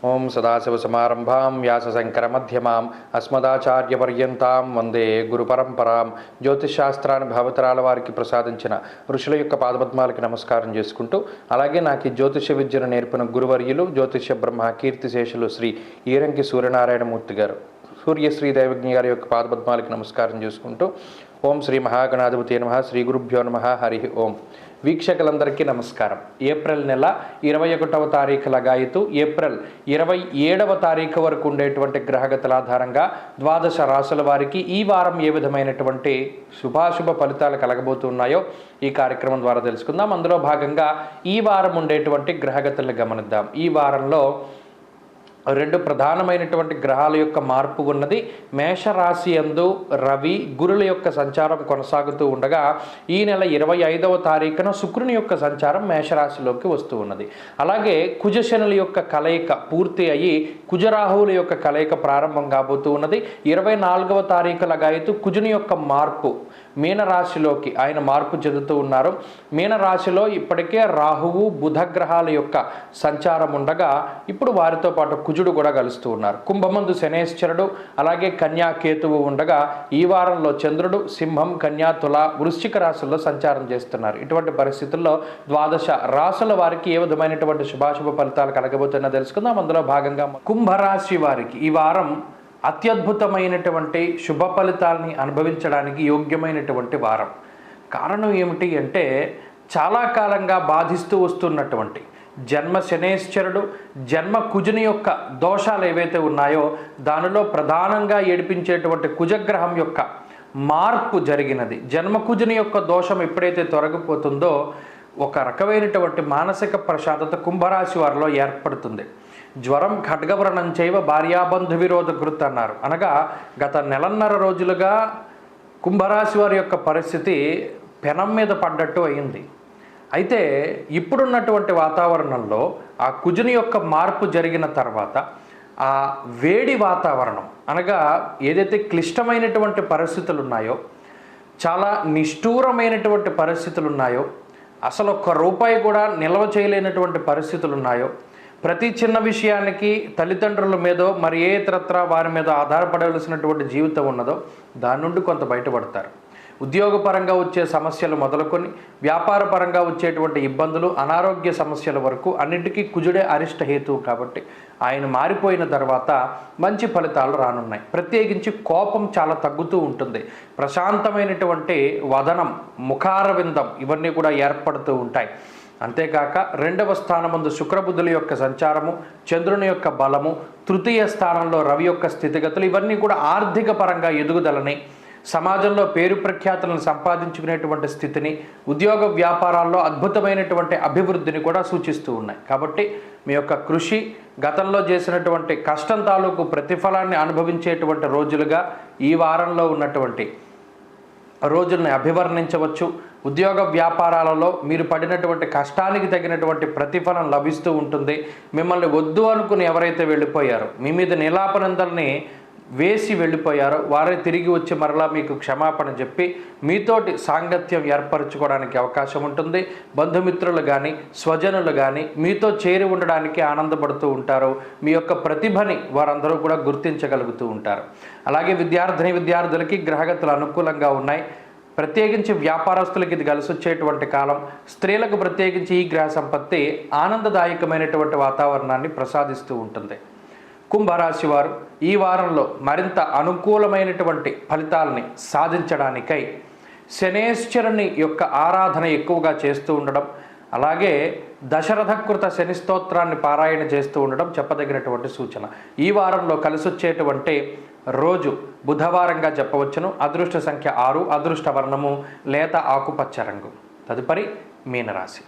ఓం సదాశివసమారంభాం వ్యాసశంకరమధ్యమాం అస్మదాచార్యపర్యంతాం వందే గురుపరంపరాం. జ్యోతిషశాస్త్రాన్ని భావతరాల వారికి ప్రసాదించిన ఋషుల యొక్క పాదపద్మాలకి నమస్కారం చేసుకుంటూ, అలాగే నాకు ఈ జ్యోతిష విద్యను నేర్పిన గురువర్యులు జ్యోతిష బ్రహ్మ కీర్తిశేషులు శ్రీ ఈరంకి సూర్యనారాయణమూర్తి గారు, సూర్యశ్రీ దైవజ్ఞ గారి యొక్క పాదపద్మాలకి నమస్కారం చేసుకుంటూ, ఓం శ్రీ మహాగణాధిపతి నమః, శ్రీ గురుభ్యో నమః, హరి ఓం. వీక్షకులందరికీ నమస్కారం. ఏప్రిల్ నెల 21వ తారీఖు లగాయతు ఏప్రిల్ 27వ తారీఖు వరకు ఉండేటువంటి గ్రహగతుల ఆధారంగా ద్వాదశ రాశుల వారికి ఈ వారం ఏ విధమైనటువంటి శుభాశుభ ఫలితాలు కలగబోతున్నాయో ఈ కార్యక్రమం ద్వారా తెలుసుకుందాం. అందులో భాగంగా ఈ వారం ఉండేటువంటి గ్రహగతులను గమనిద్దాం. ఈ వారంలో రెండు ప్రధానమైనటువంటి గ్రహాల యొక్క మార్పు ఉన్నది. మేషరాశి యందు రవి గురుల యొక్క సంచారం కొనసాగుతూ ఉండగా ఈ నెల 25వ తారీఖున శుక్రుని యొక్క సంచారం మేషరాశిలోకి వస్తూ ఉన్నది. అలాగే కుజశనుల యొక్క కలయిక పూర్తి అయ్యి కుజరాహువుల యొక్క కలయిక ప్రారంభం కాబోతూ ఉన్నది. 24వ తారీఖు లగాయతు కుజుని యొక్క మార్పు మీనరాశిలోకి ఆయన మార్పు చెందుతూ ఉన్నారు. మీనరాశిలో ఇప్పటికే రాహువు బుధ గ్రహాల యొక్క సంచారం ఉండగా ఇప్పుడు వారితో పాటు కుజుడు కూడా కలుస్తూ ఉన్నారు. కుంభమందు శనేశ్వరుడు అలాగే కన్యా కేతువు ఉండగా ఈ వారంలో చంద్రుడు సింహం కన్యా తుల వృశ్చిక రాశుల్లో సంచారం చేస్తున్నారు. ఇటువంటి పరిస్థితుల్లో ద్వాదశ రాశుల వారికి ఏ విధమైనటువంటి శుభాశుభ ఫలితాలు కలగబోతున్నా తెలుసుకుందాం. అందులో భాగంగా కుంభరాశి వారికి ఈ వారం అత్యద్భుతమైనటువంటి శుభ ఫలితాలని అనుభవించడానికి యోగ్యమైనటువంటి వారం. కారణం ఏమిటి అంటే, చాలా కాలంగా బాధిస్తూ వస్తున్నటువంటి జన్మ శనేశ్వరుడు జన్మ కుజుని యొక్క దోషాలు ఏవైతే ఉన్నాయో దానిలో ప్రధానంగా ఏడిపించేటువంటి కుజగ్రహం యొక్క మార్పు జరిగినది. జన్మ కుజుని యొక్క దోషం ఎప్పుడైతే తొలగిపోతుందో ఒక రకమైనటువంటి మానసిక ప్రశాంతత కుంభరాశి వారిలో ఏర్పడుతుంది. జ్వరం ఖడ్గవ్రణం చేయవ భార్యాబంధు విరోధ కృత్ అన్నారు. అనగా గత నెలన్నర రోజులుగా కుంభరాశి వారి యొక్క పరిస్థితి పెనం మీద పడ్డట్టు అయింది. అయితే ఇప్పుడున్నటువంటి వాతావరణంలో ఆ కుజుని యొక్క మార్పు జరిగిన తర్వాత ఆ వేడి వాతావరణం అనగా ఏదైతే క్లిష్టమైనటువంటి పరిస్థితులు ఉన్నాయో, చాలా నిష్ఠూరమైనటువంటి పరిస్థితులు ఉన్నాయో, అసలు ఒక్క రూపాయి కూడా నిల్వ చేయలేనటువంటి పరిస్థితులు ఉన్నాయో, ప్రతి చిన్న విషయానికి తల్లిదండ్రుల మీదో మరి ఏ ఇతరత్రా వారి మీద ఆధారపడవలసినటువంటి జీవితం ఉన్నదో దాని నుండి కొంత బయటపడతారు. ఉద్యోగపరంగా వచ్చే సమస్యలు మొదలుకొని వ్యాపారపరంగా వచ్చేటువంటి ఇబ్బందులు అనారోగ్య సమస్యల వరకు అన్నింటికీ కుజుడే అరిష్ట హేతువు కాబట్టి ఆయన మారిపోయిన తర్వాత మంచి ఫలితాలు రానున్నాయి. ప్రత్యేకించి కోపం చాలా తగ్గుతూ ఉంటుంది. ప్రశాంతమైనటువంటి వదనం ముఖారవిందం ఇవన్నీ కూడా ఏర్పడుతూ ఉంటాయి. అంతేకాక 2వ స్థానమందు శుక్రబుద్ధుల యొక్క సంచారము, చంద్రుని యొక్క బలము, తృతీయ స్థానంలో రవి యొక్క స్థితిగతులు ఇవన్నీ కూడా ఆర్థిక పరంగా ఎదుగుదలని, సమాజంలో పేరు ప్రఖ్యాతులను సంపాదించుకునేటువంటి స్థితిని, ఉద్యోగ వ్యాపారాల్లో అద్భుతమైనటువంటి అభివృద్ధిని కూడా సూచిస్తూ ఉన్నాయి. కాబట్టి మీ యొక్క కృషి గతంలో చేసినటువంటి కష్టం తాలూకు ప్రతిఫలాన్ని అనుభవించేటువంటి రోజులుగా ఈ వారంలో ఉన్నటువంటి రోజుల్ని అభివర్ణించవచ్చు. ఉద్యోగ వ్యాపారాలలో మీరు పడినటువంటి కష్టానికి తగినటువంటి ప్రతిఫలం లభిస్తూ ఉంటుంది. మిమ్మల్ని వద్దు అనుకుని ఎవరైతే వెళ్ళిపోయారో, మీ మీద నిలాపనందల్ని వేసి వెళ్ళిపోయారో వారే తిరిగి వచ్చి మరలా మీకు క్షమాపణ చెప్పి మీతోటి సాంగత్యం ఏర్పరచుకోవడానికి అవకాశం ఉంటుంది. బంధుమిత్రులు కానీ స్వజనులు కానీ మీతో చేరి ఉండడానికి ఆనందపడుతూ ఉంటారు. మీ యొక్క ప్రతిభని వారందరూ కూడా గుర్తించగలుగుతూ ఉంటారు. అలాగే విద్యార్థులకి గ్రహగతులు అనుకూలంగా ఉన్నాయి. ప్రత్యేకించి వ్యాపారస్తులకి ఇది కలిసి వచ్చేటువంటి కాలం. స్త్రీలకు ప్రత్యేకించి ఈ గ్రహ సంపత్తి ఆనందదాయకమైనటువంటి వాతావరణాన్ని ప్రసాదిస్తూ ఉంటుంది. కుంభరాశి వారు ఈ వారంలో మరింత అనుకూలమైనటువంటి ఫలితాలని సాధించడానికై శనేశ్వరుని యొక్క ఆరాధన ఎక్కువగా చేస్తూ ఉండడం, అలాగే దశరథకృత శని స్తోత్రాన్ని పారాయణ చేస్తూ ఉండడం చెప్పదగినటువంటి సూచన. ఈ వారంలో కలిసి వచ్చేటువంటి రోజు బుధవారంగా చెప్పవచ్చును. అదృష్ట సంఖ్య 6, అదృష్ట వర్ణము లేత ఆకుపచ్చ రంగు. తదుపరి మీనరాశి.